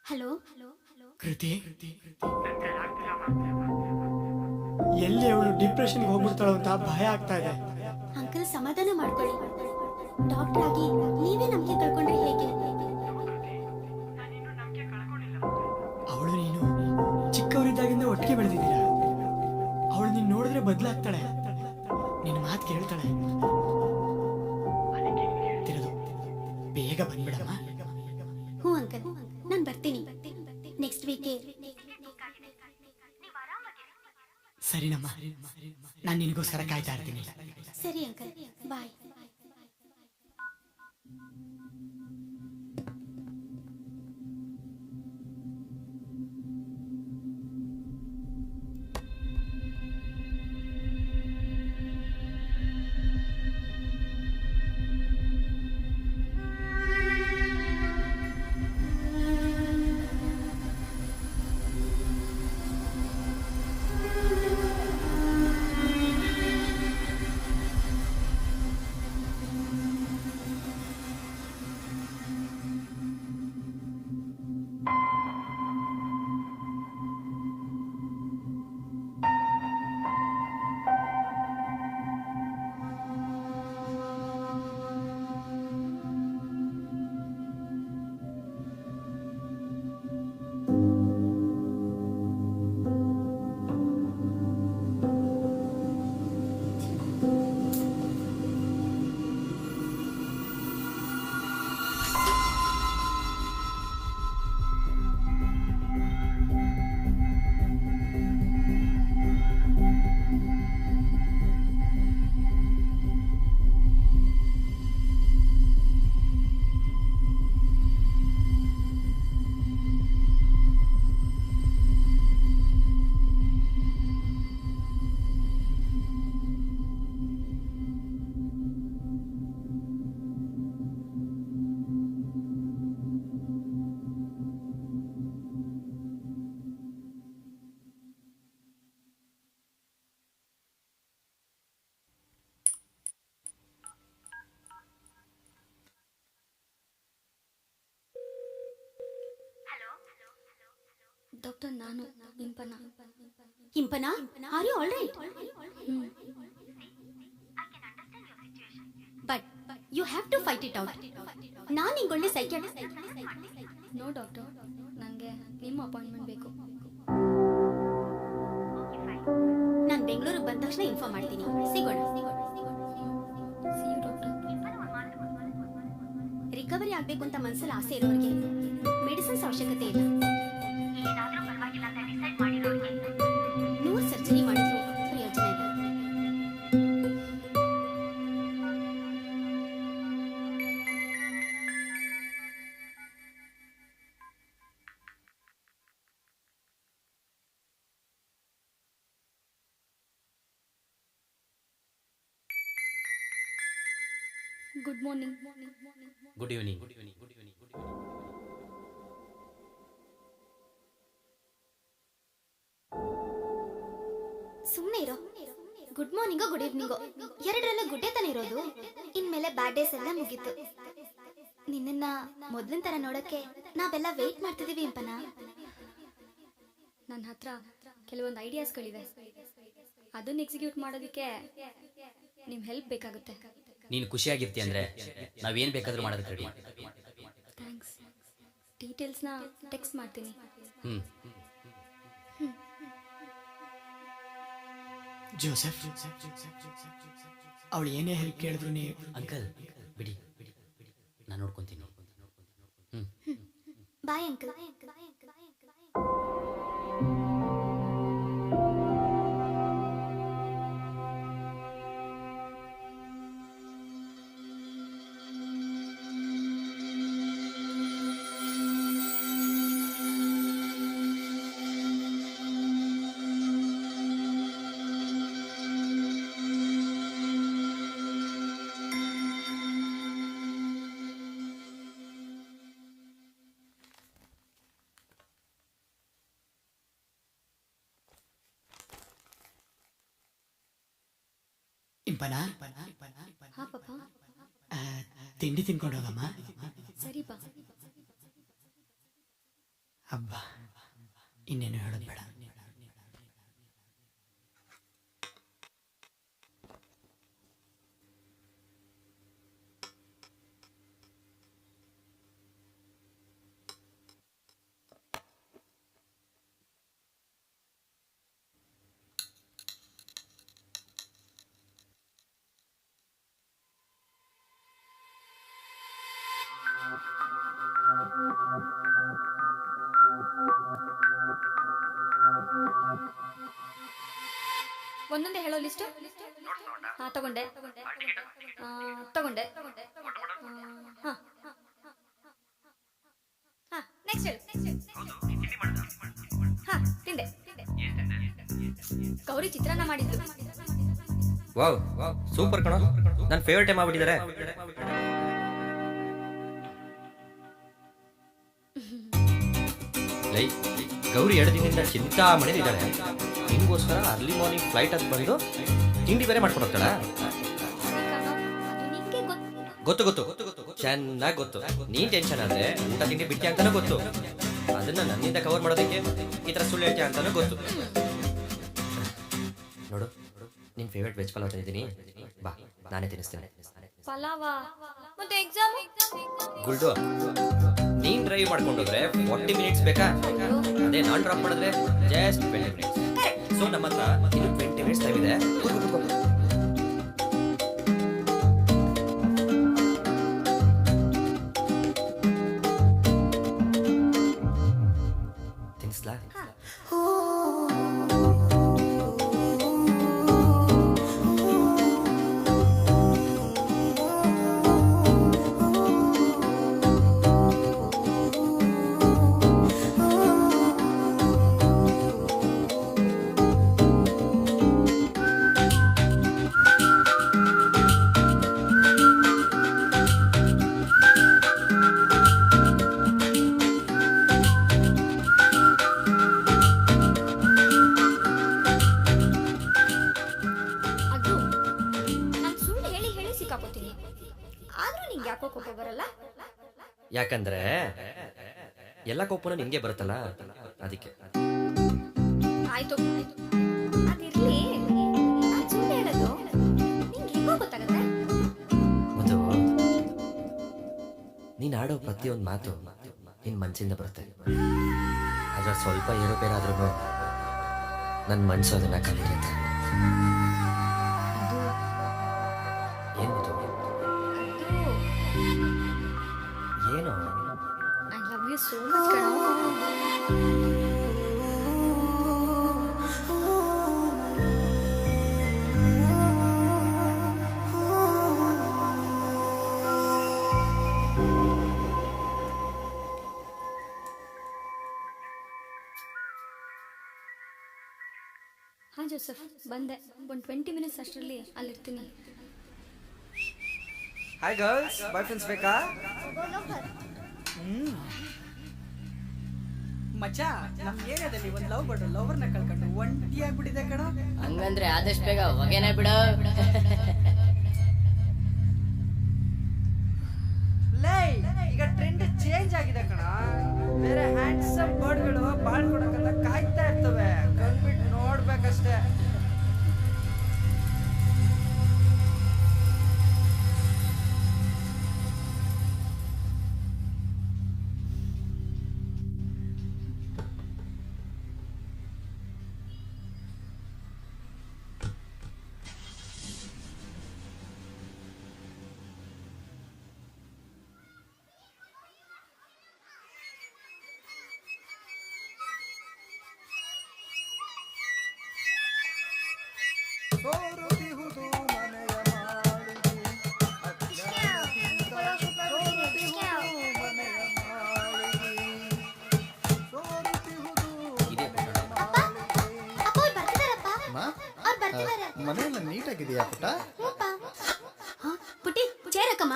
Hello ಕೃತಿ ಎಲ್ಲಿ ಅವಳು ಡಿಪ್ರೆಷನ್ಗೆ ಹೋಗ್ಬಿಡ್ತಾಳೋ ಅಂತ ಭಯ ಆಗ್ತಾ ಇದೆ. ಅಂಕಲ್, ಸಮಾಧಾನ ಮಾಡ್ಕೊಳ್ಳಿ. ಡಾಕ್ಟರ್ ಆಗಿ ನೀವೇ ನಂಬಿಕೆ ಕಳ್ಕೊಂಡ್ರೆ ಹೇಗೆ? ಅವಳು ನೀನು ಚಿಕ್ಕವರಿದ್ದಾಗಿಂದ ಒಟ್ಟಿಗೆ ಬೆಳೆದಿದ್ದೀರ. ಅವಳು ನೀನು ನೋಡಿದ್ರೆ ಬದಲಾಗ್ತಾಳೆ, ನಿನ್ನ ಮಾತು ಕೇಳ್ತಾಳೆ. ತಿರುದು ಬೇಗ ಬಂದ್ಬಿಡಮ್ಮ. ಹ್ಞೂ ಅಂಕಲ್, ನಾನು ಬರ್ತೀನಿ. ನೆಕ್ಸ್ಟ್ ವೀಕೆ. ಸರಿನಮ್ಮ, ನಾನು ನಿನಗೋಸ್ಕರ ಕಾಯ್ತಾ ಇರ್ತೀನಿ. ಸರಿ ಅಂಕಲ್, ಬಾಯ್. ಡಾಕ್ಟರ್, ನಾನು Impana. Impana, are you all right? But you have to fight it out. ನಾನು ನಿಂಗೆ ಒಳ್ಳೆ ಸೈಕ್ಯಾಟ್ರಿಸ್ಟ್. ನೋ ಡಾಕ್ಟರ್, ನನಗೆ ನಿಮ್ಮ ಅಪಾಯಿಂಟ್ಮೆಂಟ್ ಬೇಕು. ನಾನು ಬೆಂಗಳೂರಿಗೆ ಬಂದ ತಕ್ಷಣ ಇನ್ಫಾರ್ಮ್ ಮಾಡ್ತೀನಿ. ಸಿಗೋಣ. C you doctor. ರಿಕವರಿ ಆಗಬೇಕು ಅಂತ ಮನಸ್ಸಲ್ಲಿ ಆಸೆ ಇರೋರಿಗೆ ಮೆಡಿಸಿನ್ಸ್ ಅವಶ್ಯಕತೆ ಇಲ್ಲ. 100 ಸರ್ಜರಿ ಮಾಡಿದ್ರು ಪ್ರಯೋಜನ ಇಲ್ಲ. Good morning. Good evening. ಸುಮ್ಮನೆ ಇರೋ. ಗುಡ್ ಮಾರ್ನಿಂಗೋ ಗುಡ್ ಈವ್ನಿಂಗೋ ಎರಡರಲ್ಲೂ ಗುಡ್ಡೆ ತಾನೇ ಇರೋದು. ಇನ್ಮೇಲೆ ಬ್ಯಾಡ್ ಡೇಸ್ ಎಲ್ಲ ಮುಗೀತು. ನಿನ್ನ ಮೊದ್ಲಿನ ತರ ನೋಡಕ್ಕೆ ನಾವೆಲ್ಲ ವೇಟ್ ಮಾಡ್ತಿದೀವಿ ಇಂಪನ. ನನ್ನ ಹತ್ರ ಕೆಲವೊಂದು ಐಡಿಯಾಸ್ಗಳಿವೆ. ಅದನ್ನ ಎಕ್ಸಿಕ್ಯೂಟ್ ಮಾಡೋದಕ್ಕೆ ನಿಮ್ಮ ಹೆಲ್ಪ್ ಬೇಕಾಗುತ್ತೆ. ನೀನು ಖುಷಿಯಾಗಿರ್ತಿ ಅಂದ್ರೆ ನಾವೇನ್ ಬೇಕಾದ್ರೂ ಮಾಡೋದಕ್ಕೆ ರೆಡಿ. ಥ್ಯಾಂಕ್ಸ್. ಡೀಟೇಲ್ಸ್ನ ಟೆಕ್ಸ್ಟ್ ಮಾಡ್ತೀನಿ. ಜೋಸೆಫ್, ಅವಳು ಏನೇ ಹೆಲ್ಪ್ ಕೇಳಿದ್ರು ನೀವು ಅಂಕಲ್ ಬಿಡಿ, ನಾನು ನೋಡ್ಕೊಂತೀನಿ. Bye uncle. ಇಂಪನ, ಹಾ ಪಾಪ. ತಿಂಡಿ ತಿನ್ಕೊಂಡು ಹೋಗಮ್ಮ. ಸರಿ ಬಾ. ಹಬ್ಬ ಇನ್ನೇನು ಹೇಳೋದು ಬೇಡ. ಒಂದೊಂದೇ ಹೇಳೋ ಲಿಸ್ಟ್. ಹಾ ತಗೊಂಡೆ. ತಗೊಂಡೆ. ಹಾ ನೆಕ್ಸ್ಟ್ ಹೇಳು. ಹಾ ತಿಂದೆ. ಗೌರಿ ಚಿತ್ರಾನ್ನ ಮಾಡಿದ್ಲು. ವಾವ್ ಸೂಪರ್ ಕಣ, ನನ್ನ ಫೇವರೇಟ್ ಟೈಮ್ ಆಗ್ಬಿಟ್ಟಿದ್ದಾರೆ. ಲೈ ಗೌರಿ 2 ದಿನದಿಂದ ಚಿಂತಾ ಮಾಡಿದ್ದಾಳೆ. ನಿಮಗೋಸ್ಕರ ಅರ್ಲಿ ಮಾರ್ನಿಂಗ್ ಫ್ಲೈಟ್ ಹತ್ತು ಬಂದು ತಿಂಡಿ ಬೇರೆ ಮಾಡ್ಕೊಂಡು ಹೋಗ್ತಾಳ. ಗೊತ್ತು ಚೆನ್ನಾಗಿ ಗೊತ್ತು. ನೀನ್ ಟೆನ್ಷನ್ ಆದ್ರೆ ಊಟ ತಿಂಡಿ ಬಿಡ್ತೀಯ ಅಂತಾನೂ ಗೊತ್ತು. ಅದನ್ನ ನನ್ನಿಂದ ಕವರ್ ಮಾಡೋದಕ್ಕೆ ಈ ತರ ಸುಳ್ಳು ಹೇಳ್ತೀಯ ಅಂತಾನೂ ಗೊತ್ತು. ನೋಡು, ನಿನ್ ಫೇವರೇಟ್ ವೆಜ್ ಪಲಾವ್ ತಂದಿದ್ದೀನಿ, ಬಾ ನಾನೇ ತಿನ್ನಿಸ್ತೇನೆ. ಪಲಾವ ಮತ್ತೆ ಎಕ್ಸಾಮ್. ಗುಲ್ಡು, ನೀನ್ ಡ್ರೈವ್ ಮಾಡ್ಕೊಂಡೋದ್ರೆ 40 ಮಿನಿಟ್ಸ್ ಬೇಕಾ? ಅದೇ ನಾನ್ ಡ್ರಾಪ್ ಮಾಡಿದ್ರೆ ಜಸ್ಟ್ 20 ಮಿನಿಟ್ಸ್. ಸೊ ನಮ್ಮ ಹತ್ರ ಇನ್ನು 20 ಮಿನಿಟ್ಸ್ ಟೈಮ್ ಇದೆ. ತಿನ್ಸ್ಲಾ? ಅದು ನಾನು ಸುಳ್ಳು ಹೇಳಿ ಹೇಳಿ ಸಿಕ್ಕಾಕೋತೀನಿ. ಆದ್ರೂ ನಿಂಗೆ ಯಾಕೋ ಕೋಪ ಬರಲ್ಲ? ಯಾಕಂದ್ರೆ ಎಲ್ಲ ಕೋಪನ ನಿನ್ಗೆ ಬರುತ್ತಲ್ಲ, ಅದಕ್ಕೆ. ಆಯ್ತು ಅದಿರ್ಲಿ, ನಾನು ಸುಳ್ಳು ಹೇಳೋದು ನಿಂಗೆ ಹೇಗೋ ಗೊತ್ತಾಗತ್ತೆ? ಮತ್ತು ನೀನ್ ಆಡೋ ಪ್ರತಿಯೊಂದು ಮಾತು ನಿನ್ ಮನ್ಸಿಂದ ಬರುತ್ತೆ. ಅದ್ರ ಸ್ವಲ್ಪ ಏರುಪೇರಾದ್ರೂ ನನ್ನ ಮನ್ಸು ಅದನ್ನ ಕಲಿರುತ್ತೆ. ಏನು ಏನು? I love you so much ಕಣೋ. ಹಾ ಜೋಸೆಫ್, ಬಂದೆ. ಒಂದು 20 ಮಿನಿಟ್ಸ್ ಅಷ್ಟರಲ್ಲಿ ಅಲ್ಲಿರ್ತೀನಿ. ಹಾಯ್ ಗರ್ಲ್ಸ್, ಬಾಯ್ ಫ್ರೆಂಡ್ಸ್ ಬೇಕಾ? ಮಚ್ಚ, ನಮ್ ಏರಿಯಾದಲ್ಲಿ ಒಂದು ಲವ್ ಬರ್ಡ್ ಲವರ್ನ ಕಳ್ಕೊಂಡು ಒಂಟಿಯಾಗ್ಬಿಟ್ಟಿದೆ ಕಣ. ಹಂಗಂದ್ರೆ ಆದಷ್ಟು ಬೇಗ ಹೊಗೆನೆ ಬಿಡು. ಲೇ, ಈಗ ಟ್ರೆಂಡ್ ಚೇಂಜ್ ಆಗಿದೆ ಕಣ. ಬೇರೆ ಹ್ಯಾಂಡ್ಸಮ್ ಬರ್ಡ್ಗಳು ಬಾಳ್ಕೊಡಕ್ಕಂತ ಕಾಯ್ತಾ ಇರ್ತವೆ, ಕಣ್ಬಿಟ್ಟು ನೋಡ್ಬೇಕಷ್ಟೇ. ಮನೆಯೆಲ್ಲ ನೀಟಾಗಿದೆಯಾ ಪುಟ್ಟ? ಪುಟಿ ಚೇರಕ್ಕಮ್ಮ.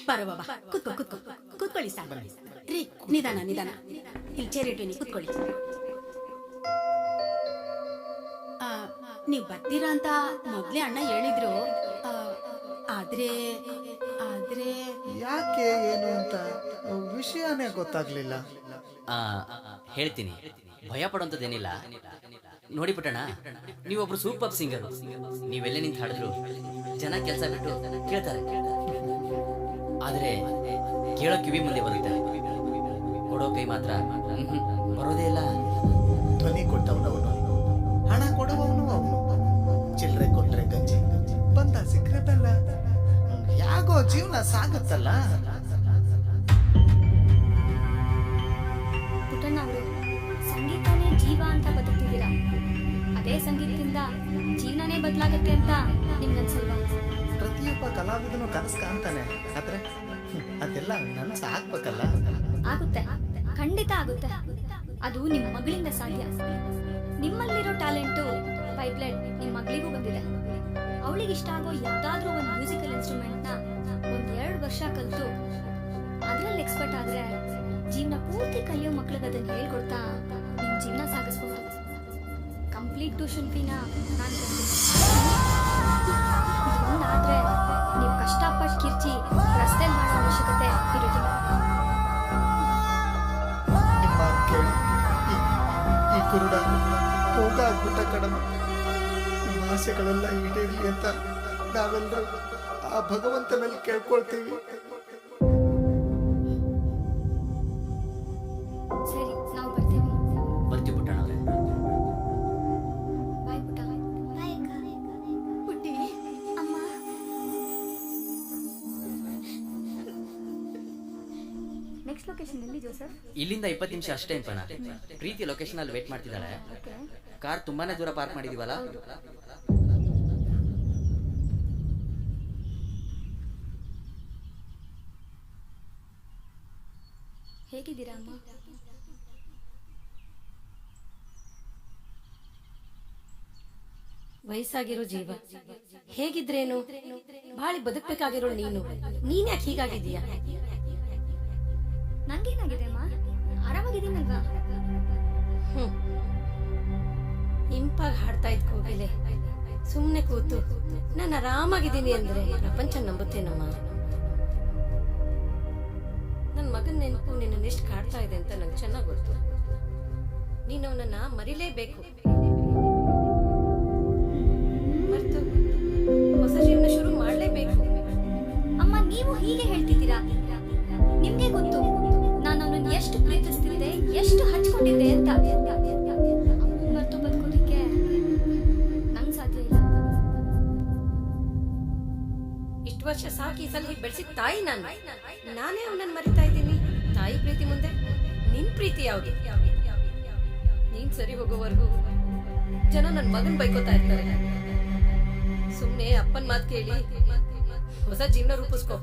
ಬರುವ ಕೂತ್ಕೊಳ್ಳಿ ಸಾಕು. ರೀ, ನಿಧಾನ ಇಲ್ಲಿ ಚೇರ್ ಇಟ್ಟಿನಿ, ಕೂತ್ಕೊಳ್ಳಿ. ನೀವು ಬರ್ತೀರಾ ಅಂತ ಮೊದ್ಲೇ ಅಣ್ಣ ಹೇಳಿದ್ರು. ಆದ್ರೆ ಆದ್ರೆ ಯಾಕೆ ಏನು ಅಂತ ವಿಷಯನೇ ಗೊತ್ತಾಗ್ಲಿಲ್ಲ. ಆ, ಹೇಳ್ತೀನಿ, ಭಯ ಪಡೋಂಥದ್ದೇನಿಲ್ಲ. ನೋಡಿ ಪುಟ್ಟಣ್ಣ, ನೀವೊಬ್ರು ಸೂಪರ್ ಸಿಂಗರು. ನೀವೆಲ್ಲೇ ನಿಂತು ಹಾಡಿದ್ರು ಜನ ಕೆಲಸ ಬಿಟ್ಟು ಕೇಳ್ತಾರೆ. ಆದರೆ ಕೇಳೋ ಕಿವಿ ಮುಂದೆ ಬರುತ್ತೆ, ಕೊಡೋ ಕೈ ಮಾತ್ರ ಬರೋದೇ ಇಲ್ಲ. ಧ್ವನಿ ಕೊಟ್ಟವನವನು, ಹಣ ಕೊಡುವವನು ಅವನು. ಚಿಲ್ಲರೆ ಕೊಟ್ರೆ ಗಂಜಿ, ಬಂದ ಸಿಕ್ಕರೆ ಬೆಲ್ಲ. ಯಾಗೋ ಜೀವನ ಸಾಗುತ್ತಲ್ಲ. ಪುಟ್ಟಣ್ಣ ಅವರು ಸಂಗೀತನೇ ಜೀವ ಅಂತ ಬದುಕ್ತಿದ್ದೀರಾ. ಅದೇ ಸಂಗೀತದಿಂದ ಜೀವನನೇ ಬದಲಾಗತ್ತೆ ಅಂತ ನಿಮ್ಗನ್ಸಲ್ವಾ? ಪ್ರತಿಯೊಬ್ಬ ಕಲಾವಿದನು ಕನಸು ಕಾಣ್ತಾನೆ, ಆದ್ರೆ ಅದೆಲ್ಲ ನನ್ಸ ಆಗ್ಬೇಕಲ್ಲ. ಆಗುತ್ತೆ, ಖಂಡಿತ ಆಗುತ್ತೆ. ಅದು ನಿಮ್ಮ ಮಗಳಿಂದ ಸಾಧ್ಯ. ನಿಮ್ಮಲ್ಲಿರೋ ಟ್ಯಾಲೆಂಟು ಪೈಪ್ಲೈನ್ ನಿಮ್ಮ ಮಗಳಿಗೂ ಬಂದಿದೆ. ಅವಳಿಗೆ ಇಷ್ಟ ಆಗೋ ಯಾವುದಾದ್ರೂ ಒಂದು ಮ್ಯೂಸಿಕಲ್ ಇನ್ಸ್ಟ್ರೂಮೆಂಟ್ನ 1-2 ವರ್ಷ ಕಲಿತು ಅದರಲ್ಲಿ ಎಕ್ಸ್ಪರ್ಟ್ ಆದ್ರೆ ಜೀವನ ಪೂರ್ತಿ ಕಲಿಯೋ ಮಕ್ಳಿಗೆ ಅದನ್ನು ಹೇಳ್ಕೊಡ್ತಾ ನಿಮ್ಮ ಜೀವನ ಸಾಗಿಸ್ಬೋದು. ಕಂಪ್ಲೀಟ್ ಟ್ಯೂಷನ್ ಫೀನ ನಾನು ಒಂದಾದ್ರೆ ನೀವು ಕಷ್ಟಪಟ್ಟು ಕಿರ್ಚಿ ರಸ್ತೆ ಮಾಡೋ ಅವಶ್ಯಕತೆ ಇರೋದಿಲ್ಲ. ನಿಮ್ಮ ಕೇಳಿ ಈ ಕುರುಡ ಹೋಗಾಗ್ಬಿಟ್ಟ ಕಡಮ. ನಿಮ್ಮ ಆಸೆಗಳೆಲ್ಲ ಈಡೇರಲಿ ಅಂತ ನಾವೆಲ್ಲರೂ ಆ ಭಗವಂತನಲ್ಲಿ ಕೇಳ್ಕೊಳ್ತೀವಿ. ಸರಿ, ನಾವು ಬರ್ತೀವಿ. ಬರ್ತೀವಿ ಪುಟ್ಟಣ್ಣ ಅವರೇ. ಬಾಯ್ ಪುಟ್ಟ. ಪುಟ್ಟಿ, ಅಮ್ಮ, ನೆಕ್ಸ್ಟ್ ಲೊಕೇಶನ್ ಎಲ್ಲಿ ಜೋಸೆಫ್? ಇಲ್ಲಿಂದ 20 ನಿಮಿಷ ಅಷ್ಟೇ ಅನ್ಪಣ. ಪ್ರೀತಿ ಲೊಕೇಶನ್ ಅಲ್ಲಿ ವೇಟ್ ಮಾಡ್ತಿದ್ದಾಳೆ. ಕಾರ್ ತುಂಬಾನೇ ದೂರ ಪಾರ್ಕ್ ಮಾಡಿದೀವಲ್ಲ. ಹೇಗಿದ್ದೀರಾ ಅಮ್ಮ? ವಯಸ್ಸಾಗಿರೋ ಜೀವ ಹೇಗಿದ್ರೇನು, ಬಾಳಿ ಬದುಕಬೇಕಾಗಿರೋ ನೀನ್ ಯಾಕೆ ಹೀಗಾಗಿದೀಯ? ನಂಗೇನಾಗಿದೆ ಅಮ್ಮ? ಆರಾಮಾಗಿದ್ದೀನಲ್ವಾ? ಇಂಪಾಗಿ ಹಾಡ್ತಾ ಇದ್ ಕೋಗಿಲೆ ಸುಮ್ನೆ ಕೂತು ನಾನು ಆರಾಮಾಗಿದ್ದೀನಿ ಅಂದ್ರೆ ಪ್ರಪಂಚ ನಂಬುತ್ತೇನಮ್ಮ? ನನ್ನ ಮಗನ ನೆನಪು ನಿನ್ನ ಎಷ್ಟು ಕಾಡ್ತಾ ಇದೆ ಅಂತ ನಂಗೆ ಚೆನ್ನಾಗಿ ಗೊತ್ತು. ನೀನು ಅವನನ್ನ ಮರಿಲೇಬೇಕು. ಮರ್ತು ಹೊಸ ಜೀವನ ಶುರು ಮಾಡಲೇಬೇಕು. ಅಮ್ಮ, ನೀವು ಹೀಗೆ ಹೇಳ್ತಿದ್ದೀರಾ? ನಿಮ್ಗೆ ಗೊತ್ತು ನಾನು ಅವನನ್ನು ಎಷ್ಟು ಪ್ರೀತಿಸ್ತಿದ್ದೆ, ಎಷ್ಟು ಹಚ್ಕೊಂಡಿದ್ದೆ ಅಂತ. ಅಮ್ಮನ್ ಮರೆತು ಬದುಕೋದಿಕ್ಕೆ ನಂಗೆ ಸಾಧ್ಯ ಇಲ್ಲ. ಇಷ್ಟು ವರ್ಷ ಸಾಕಿ ಈ ಸಲ ಹೀಗೆ ಬೆಳೆಸಿದ ತಾಯಿ ನಾನೇ ಅವನನ್ನ ಮರಿತಾ ಇದ್ದೀನಿ. ತಾಯಿ ಪ್ರೀತಿ ಮುಂದೆ ನಿನ್ ಪ್ರೀತಿ ಯಾವ್ದು? ನೀನ್ ಸರಿ ಹೋಗೋವರೆಗೂ ಜನ ನನ್ನ ಮಗನ್ ಬೈಕೋತಾ ಇರ್ತಾರೆ. ಸುಮ್ನೆ ಅಪ್ಪನ್ ಮಾತು ಕೇಳಿ ಹೊಸ ಜೀವನ ರೂಪಿಸ್ಕೋ.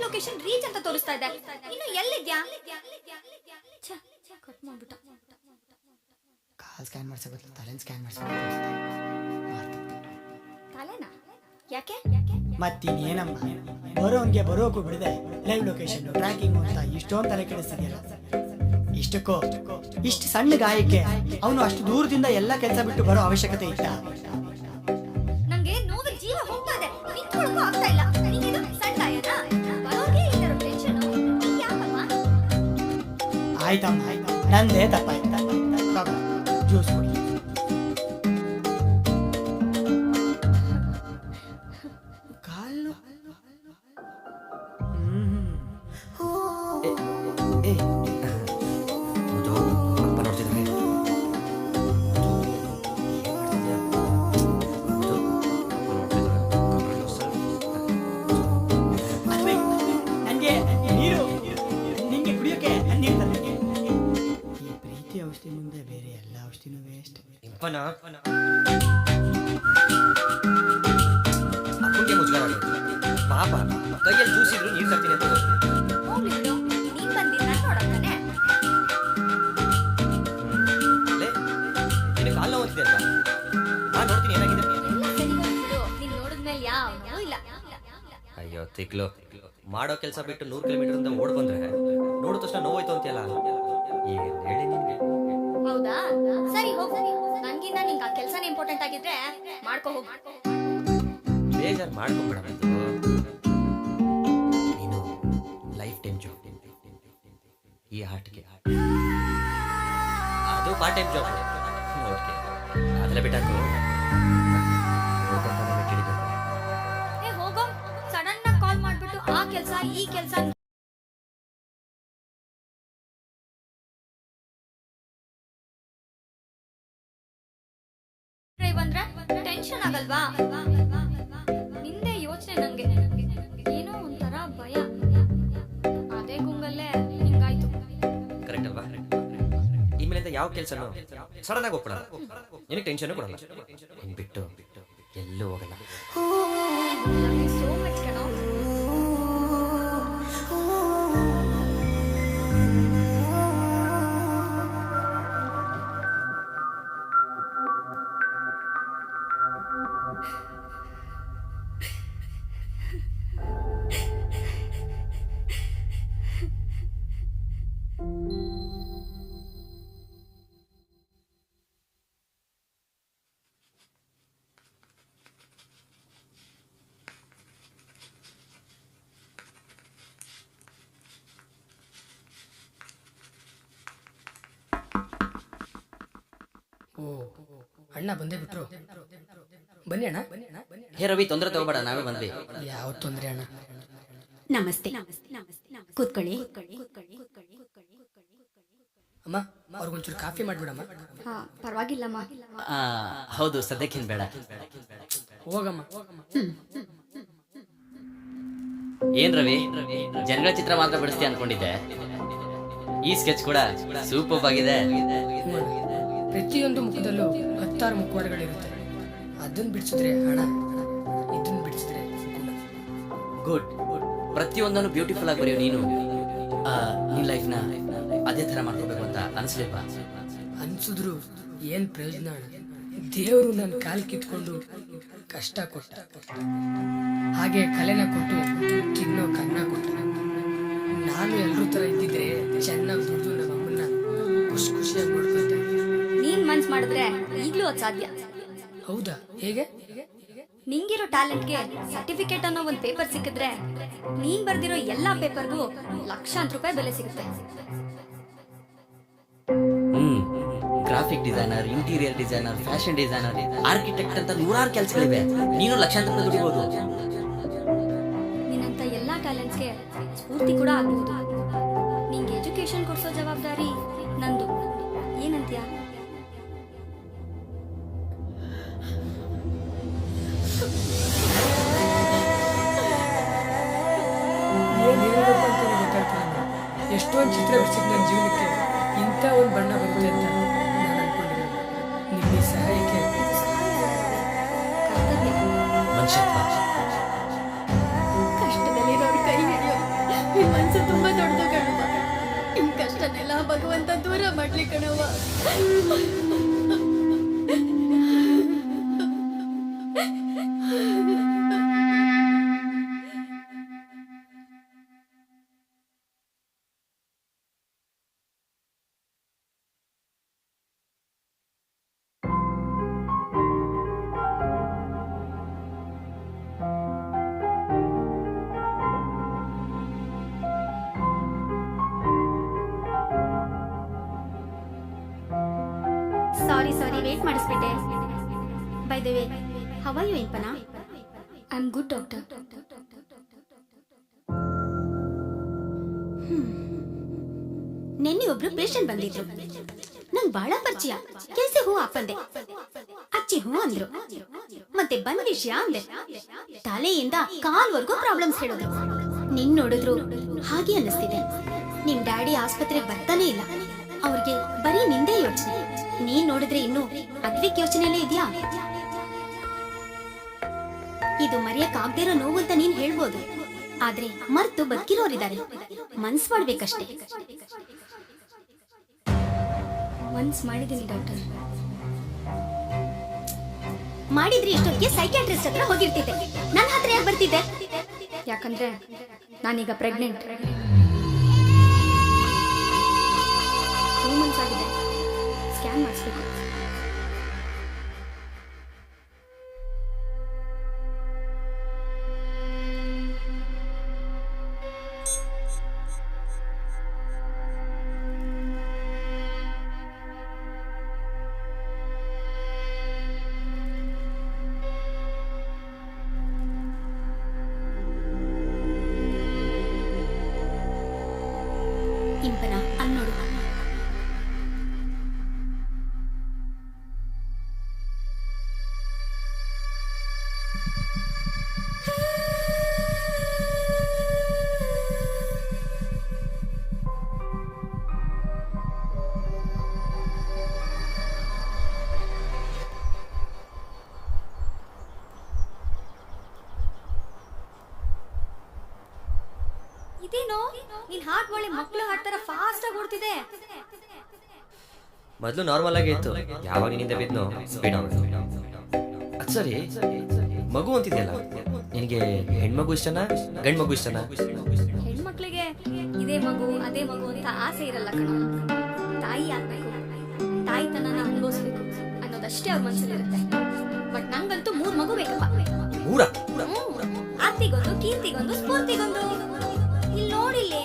ಲೊಕೇಶನ್ ರೀಚ್ ಅಂತ ತೋರಿಸ್ತಾ ಇದೆ. ಇನ್ನು ಎಲ್ಲಿದ್ಯಾ? ಕಟ್ ಮಾಡ್ಬಿಟ್ಟ. ಕಾಲ್ ಸ್ಕ್ಯಾನ್ ಮಾಡ್ಸೋ ಬದಲು ತಲೆನ ಸ್ಕ್ಯಾನ್ ಮಾಡ್ಸೋ. ತಲೆನಾ? ಯಾಕೆ? ಮತ್ತಿನ್ನೇನಮ್ಮ, ಬರೋನ್ಗೆ ಬರೋಕು ಬಿಡದೆ ಲೈವ್ ಲೊಕೇಶನ್ ಟ್ರ್ಯಾಕಿಂಗ್ ಅಂತ ಇಷ್ಟೊಂದು ತಲೆ ಕೆಡಿಸ್ತಿದ್ಯಲ್ಲ. ಇಷ್ಟಕ್ಕೋ ಇಷ್ಟು ಸಣ್ಣ ಗಾಯಕ್ಕೆ ಅವನು ಅಷ್ಟು ದೂರದಿಂದ ಎಲ್ಲ ಕೆಲಸ ಬಿಟ್ಟು ಬರೋ ಅವಶ್ಯಕತೆ ಇತ್ತ? ನಂಗೆ ನೋವು ಜೀವ ಹೋಗ್ತಾ ಇದೆ, ನಿಂತ್ಕೊಳ್ಳೋಕು ಆಗ್ತಾ ಇಲ್ಲ. ನಿಂಗಿದು ಸಣ್ಣ ಗಾಯನಾ? ಬರೋರ್ಗೆ ಈ ತರ ಟೆನ್ಷನ್ ಯಾಕಮ್ಮ? ಆಯ್ತಮ್ಮ, ನಂದೇ ತಪ್ಪಾಯ್ತ. ಜ್ಯೂಸ್ ಕೊಡಿ. ಕಾಲು ಅಪ್ಪನ ಅಪ್ಪನಿಗೆ ಮುಜುಗರ ಆಗುತ್ತೆ ಪಾಪ ಕೈಯಲ್ಲಿ ಜೂಸಿದ್ರು ನೀರು ತರ್ತೀನಿ ಅಂತ ಹೋದ್ರು. ಹೋಗ್ಲಿ ಬಿಡು, ನೀನ್ ಬಂದಿ ನಾನು ನೋಡಕ್ಕನೆ. ಲೇ, ನಿನ್ನ ಕಾಲು ನೋವುತ್ತಿದೆ ಅಲ್ವಾ? ನಾನು ನೋಡ್ತೀನಿ ಏನಾಗಿದೆ. ಎಲ್ಲ ಸರಿ ಹೋಗ್ಬಿಡು, ನೀನ್ ನೋಡಿದ್ಮೇಲೆ ಯಾವ ನೋವು ಇಲ್ಲ. ಅಯ್ಯೋ ತಿಕ್ಲು, ಮಾಡೋ ಕೆಲಸ ಬಿಟ್ಟು 100 ಕಿಲೋಮೀಟರ್ ಅಂತ ಓಡ್ ಬಂದ್ರೆ ನೋಡಿದ ತಕ್ಷಣ ನೋವಾಯ್ತು ಅಂತೀಯಲ್ಲ, ಈಗ ಹೇಳಿ ನಿನ್ಗೆ. ಹೌದಾ, ಸರಿ ಹೋಗು. ನನ್ಗಿನ್ನ ನಿಂಗೆ ಆ ಕೆಲ್ಸನೇ ಇಂಪಾರ್ಟೆಂಟ್ ಆಗಿದ್ರೆ ಮಾಡ್ಕೊ ಹೋಗು. ಬೇಜಾರು ಮಾಡ್ಕೊಂಬೇಡ ಬಂತು. ನೀನು ಲೈಫ್ ಟೈಮ್ ಜಾಬ್ ಈ ಆರ್ಟ್ಗೆ, ಅದು ಪಾರ್ಟ್ ಟೈಮ್ ಜಾಬ್. ಓಕೆ, ಅದೆಲ್ಲ ಬಿಟ್ಟಾಕು. ಏ ಹೋಗೋ, ಸಡನ್ ಆಗಿ ಕಾಲ್ ಮಾಡ್ಬಿಟ್ಟು ಆ ಕೆಲ್ಸ ಈ ಕೆಲ್ಸ ಬಂದ್ರೆ ಟೆನ್ಷನ್ ಆಗಲ್ವಾ? ನಿಂದೆ ಯೋಚನೆ ನಂಗೆ ಏನೋ ಒಂಥರ ಭಯ. ಅದೇ ಗುಂಗಲ್ಲೇ ಹಿಂಗಾಯ್ತು. ಕರೆಕ್ಟ್ ಅಲ್ವಾ? ಇನ್ಮೇಲಿಂದ ಯಾವ ಕೆಲಸನೂ ಸಡನ್ ಆಗಿ ಹೋಗ್ಬಿಡಲ್ಲ, ನಿನಗೆ ಟೆನ್ಷನ್ ಕೊಡಲ್ಲ. ನಿನ್ ಬಿಟ್ಟು ಎಲ್ಲೂ ಹೋಗಲ್ಲ. ಸೋ ಮಚ್ ಕಣೋ. ಓ ಅಣ್ಣ ಬಂದೇ ಬಿಟ್ರು. ಬನ್ನಿ ಅಣ್ಣ. ಹೇ ರವಿ, ತೊಂದರೆ ತಗೋಬೇಡ, ನಾವೇ ಬಂದ್ವಿ. ಯಾವ ತೊಂದ್ರೆ ಅಣ್ಣ? ನಮಸ್ತೆ, ಕೂತ್ಕೊಳ್ಳಿ. ಅಮ್ಮ, ಅವ್ರಿಗೊಂಚೂರು ಕಾಫಿ ಮಾಡ್ಬಿಡಮ್ಮ. ಹಾ, ಪರವಾಗಿಲ್ಲಮ್ಮ. ಹೌದು, ಸದ್ಯಕ್ಕೇನು ಬೇಡ. ಹೋಗಮ್ಮ. ಏನ್ ರವಿ, ಜನಗಳ ಚಿತ್ರ ಮಾತ್ರ ಬಿಡಿಸ್ತೀಯ ಅನ್ಕೊಂಡಿದ್ದೆ. ಈ ಸ್ಕೆಚ್ ಕೂಡ ಸೂಪರ್ ಆಗಿದೆ. ಹ್ಞೂ ಅಣ್ಣ. ಪ್ರತಿಯೊಂದು ಮುಖದಲ್ಲೂ 10 ಮುಖವಾಡಗಳಿರುತ್ತೆ. ಅದನ್ನ ಬಿಡಿಸಿದ್ರೆ ಹಣ, ಇದನ್ನ ಬಿಡಿಸಿದ್ರೆ ಗುಡ್. ಪ್ರತಿಯೊಂದನ್ನು ಬ್ಯೂಟಿಫುಲ್ ಆಗಿ ಬರೆಯೋ ನೀನು ನಿನ್ ಲೈಫ್ನ ಅದೇ ತರ ಮಾಡ್ಕೋಬೇಕು ಅಂತ ಅನ್ಸ್ಲಿಲ್ವಾ? ಅನ್ಸಿದ್ರು ಏನ್ ಪ್ರಯೋಜನ ಅಣ್ಣ? ದೇವರು ನನ್ನ ಕಾಲ್ ಕಿತ್ಕೊಂಡು ಕಷ್ಟ ಕೊಟ್ಟ, ಹಾಗೆ ಕಲೆನ ಕೊಟ್ಟು ತಿನ್ನೋ ಕನ್ನ ಕೊಟ್ಟ. ನಾನು ಎಲ್ರೂ ತರ ಇದ್ದಿದ್ರೆ ಚೆನ್ನಾಗಿ ದುಡ್ದು ನಮ್ಮ ಅಮ್ಮನ್ನ ಖುಷಿಯಾಗಿ ನೋಡ್ಕೊತ. ನೀನ್ ಮನ್ಸ್ ಮಾಡಿದ್ರೆ ಈಗ್ಲೂ ಅದು ಸಾಧ್ಯ. ಹೌದಾ? ಹೇಗೆ? ನಿಂಗಿರೋ ಟ್ಯಾಲೆಂಟ್ಗೆ ಸರ್ಟಿಫಿಕೇಟ್ ಅನ್ನೋ ಒಂದು ಪೇಪರ್ ಸಿಕ್ಕಿದ್ರೆ ನೀನ್ ಬರ್ದಿರೋ ಎಲ್ಲಾ ಪೇಪರ್ಗೂ ಲಕ್ಷಾಂತರ ರೂಪಾಯಿ ಬೆಲೆ ಸಿಗುತ್ತೆ. Graphic designer, interior designer, fashion designer, architect ಅಂತ 100 ಕೆಲಸಗಳಿವೆ. ನೀನು ಲಕ್ಷಾಂತರ ದುಡಿಬಹುದು. ನಿನ್ನಂತ ಎಲ್ಲಾ ಟ್ಯಾಲೆಂಟ್ಸ್ಗೆ ಸ್ಫೂರ್ತಿ ಕೂಡ ಆಗ್ಬಹುದು. ನಿಂಗೆ ಎಜುಕೇಶನ್ ಕೊಡ್ಸೋ ಜವಾಬ್ದಾರಿ ನಂದು. ಏನಂತೀಯ? ಏನ್ ಹೇಳ್ಬೇಕು ಅಂತಾನೆ ಗೊತ್ತಾಗ್ತಿಲ್ಲ. ಎಷ್ಟೊಂದು ಚಿತ್ರ ಬಿಡಿಸಿದ್ ನನ್ನ ಜೀವನಕ್ಕೆ ಇಂಥ ಒಂದು ಬಣ್ಣ ಬರುತ್ತೆ ಅಂತ ನಾನು ಅನ್ಕೊಂಡಿಲ್ಲ. ನಿಮ್ಮ ಈ ಸಹಾಯಕ್ಕೆ ಮನುಷ್ಯತ್ವ. ಕಷ್ಟದಲ್ಲಿರೋರ್ ಕೈ ಹಿಡಿಯೋ ನಿನ್ ಮನ್ಸು ತುಂಬಾ ದೊಡ್ಡದು ಕಣವ್ವ. ನಿಮ್ ಕಷ್ಟನೆಲ್ಲ ಭಗವಂತ ದೂರ ಮಾಡ್ಲಿ ಕಣವ್ವ. ಸಾರಿ ವೇಟ್ ಮಾಡಿಸ್ಬಿಟ್ಟೆ. By the way, how are you Impana? I am good doctor. ನಿನ್ನೆ ಒಬ್ರು ಪೇಷಂಟ್ ಬಂದಿದ್ರು. ನಂಗೆ ಬಹಳ ಪರಿಚಯ. ಕೆಲ್ಸ ಹೂ ಹಾಕಂದೆ, ಅಚ್ಚಿ ಹೂ ಅಂದ್ರು. ಮತ್ತೆ ಬಂದ್ ವಿಷಯ ಅಂದೆ. ತಲೆಯಿಂದ ಕಾಲ್ವರೆಗೂ ಪ್ರಾಬ್ಲಮ್ಸ್ ಹೇಳಿದ್ರು. ನಿನ್ ನೋಡಿದ್ರು ಹಾಗೆ ಅನ್ನಿಸ್ತಿದೆ. ನಿಮ್ ಡ್ಯಾಡಿ ಆಸ್ಪತ್ರೆಗೆ ಬರ್ತಾನೆ ಇಲ್ಲ. ಅವ್ರಿಗೆ ಬರೀ ನಿಂದೇ ಯೋಚನೆ. ನೀನ್ ನೋಡಿದ್ರೆ ಇನ್ನು ಅದ್ವಿಕ್ ಯೋಚನೆಯಲ್ಲೇ ಇದ್ಯಾ? ಇದು ಮರೆಯಕ್ಕಾಗ್ದೇ ಇರೋ ನೋವು ಅಂತ ನೀನ್ ಹೇಳ್ಬೋದು, ಆದ್ರೆ ಮರ್ತು ಬದುಕಿರೋರಿದ್ದಾರೆ. ಮನ್ಸ್ ಮಾಡ್ಬೇಕಷ್ಟೇ. ಮನ್ಸ್ ಮಾಡಿದ್ದೀನಿ ಡಾಕ್ಟರ್. ಮಾಡಿದ್ರಿ ಇಷ್ಟೊತ್ತಿಗೆ ಸೈಕ್ಯಾಟ್ರಿಸ್ಟ್ ಹತ್ರ ಹೋಗಿರ್ತಿದ್ದೆ. ನನ್ನ ಹತ್ರ ಯಾಕೆ ಬರ್ತಿದ್ದೆ? ಯಾಕಂದ್ರೆ ನಾನೀಗ ಪ್ರೆಗ್ನೆಂಟ್. 2 months ಆಗಿದೆ. ಸ್ಕ್ಯಾನ್ ಮಾಡಿಸ್ಬೇಕು. ಇಂಪನ ಅನ್ನೋಡು. ಇದೇನೋ ನಿನ್ ಹಾರ್ಟ್ ಒಳ್ಳೆ ಮಕ್ಕಳು ಹಾಡ್ತಾರ ಫಾಸ್ಟ್ ಆಗಿ ಓಡ್ತಿದೆ. ಮೊದಲು ನಾರ್ಮಲ್ ಆಗೇ ಇತ್ತು, ಯಾವಾಗ ನಿನ್ನಿಂದ ಬಿದ್ನೋ ಸ್ಪೀಡ್ ಆಗೋದು. ಅದು ಸರಿ, ಮಗು ಅಂತಿದೆಯಲ್ಲ, ನಿನಗೆ ಹೆಣ್ಮಗು ಇಷ್ಟನಾ ಗಂಡು ಮಗು ಇಷ್ಟನಾ? ಹೆಣ್ಮಕ್ಳಿಗೆ ಇದೇ ಮಗು ಅದೇ ಮಗು ಅಂತ ಆಸೆ ಇರಲ್ಲ ಕಣ. ತಾಯಿ ಆಗ್ಬೇಕು, ತಾಯಿತನನ ಅನುಭವಿಸ್ಬೇಕು ಅನ್ನೋದಷ್ಟೇ ಅವ್ರ ಮನಸ್ಸಲ್ಲಿರುತ್ತೆ. ಬಟ್ ನಂಗಂತೂ 3 ಮಗು ಬೇಕಪ್ಪ. ಆರ್ತಿಗೊಂದು, ಕೀರ್ತಿಗೊಂದು, ಸ್ಫೂರ್ತಿಗೊಂದು. ಇಲ್ಲಿ ನೋಡಿಲ್ಲೇ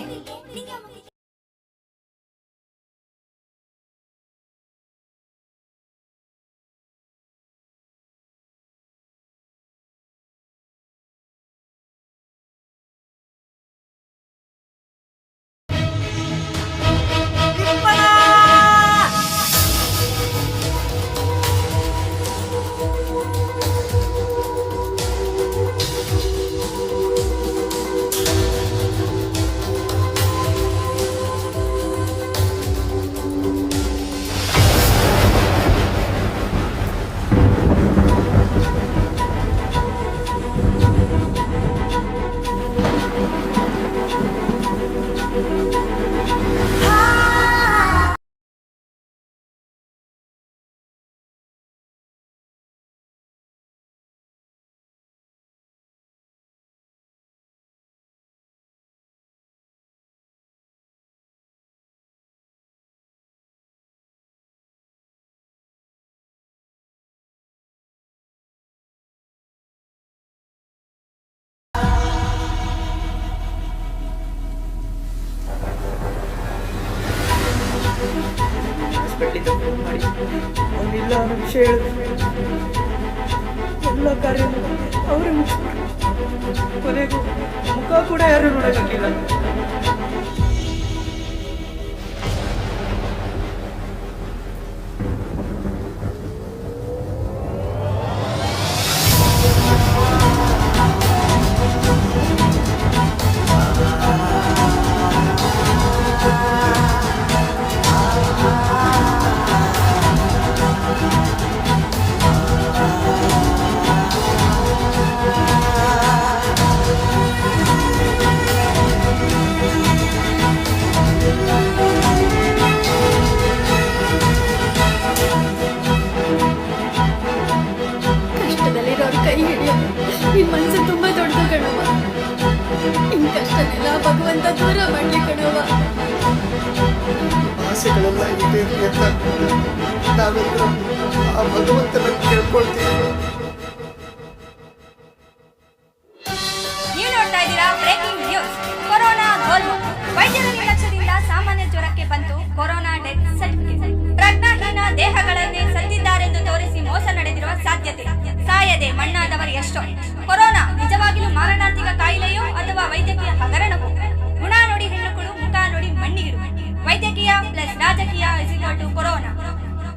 ಅವನಿಲ್ಲ ಅನ್ನೋ ವಿಷಯ ಹೇಳಿದ್ರೆ ಎಲ್ಲ ಕಾರ್ಯ ಅವರೇ ಮುಗಿಸ್ಬಿಟ್ರು. ಕೊನೆಗೂ ಮುಖ ಕೂಡ ಯಾರು ನೋಡೋಕ್ಕಾಗಿಲ್ಲ. ಕಷ್ಟದಲ್ಲಿರೋರ್ ಕೈ ಹಿಡಿಯೋ ನಿನ್ ಮನ್ಸು ತುಂಬಾ ದೊಡ್ಡದು ಕಣವ. ನಿನ್ ಕಷ್ಟನೆಲ್ಲ ಭಗವಂತ ದೂರ ಮಾಡ್ಲಿ ಕಣವ. ಆಸೆಗಳೆಲ್ಲ ಈಡೇರಲಿ ಅಂತ ನಾವೆಲ್ಲರೂ ಆ ಭಗವಂತನ ಕೇಳ್ಕೊಳ್ತೀವಿ. ನೀವು ನೋಡ್ತಾ ಇದ್ದೀರಾ ಬ್ರೇಕಿಂಗ್ ನ್ಯೂಸ್. ಕೊರೋನಾ ಗೋಲ್ಮು. ವೈದ್ಯರ ನಿರ್ಲಕ್ಷ್ಯದಿಂದ ಸಾಮಾನ್ಯ ಜ್ವರಕ್ಕೆ ಬಂತು ಕೊರೋನಾ ಡೆತ್ ಸರ್ಟಿಫಿಕೇಟ್. ಪ್ರಜ್ಞಾಹೀನ ದೇಹಗಳನ್ನೇ ಸತ್ತಿದ್ದಾರೆಂದು ತೋರಿಸಿ ಮೋಸ ನಡೆದಿರುವ ಸಾಧ್ಯತೆ. ಸಾಯದೆ ಮಣ್ಣಾದವರು ಎಷ್ಟೋ. ಕೊರೋನಾ ನಿಜವಾಗಿಯೂ ಮಾರಣಾಂತಿಕ ಕಾಯಿಲೆಯೋ ಅಥವಾ ವೈದ್ಯಕೀಯ ಹಗರಣವೋ? ಗುಣ ನೋಡಿ ಹೆಣ್ಣುಗಳು, ಮುಖ ನೋಡಿ ಮಣ್ಣಿಗಿಡು. ವೈದ್ಯಕೀಯ ಪ್ಲಸ್ ರಾಜಕೀಯ = ಕೊರೋನಾ.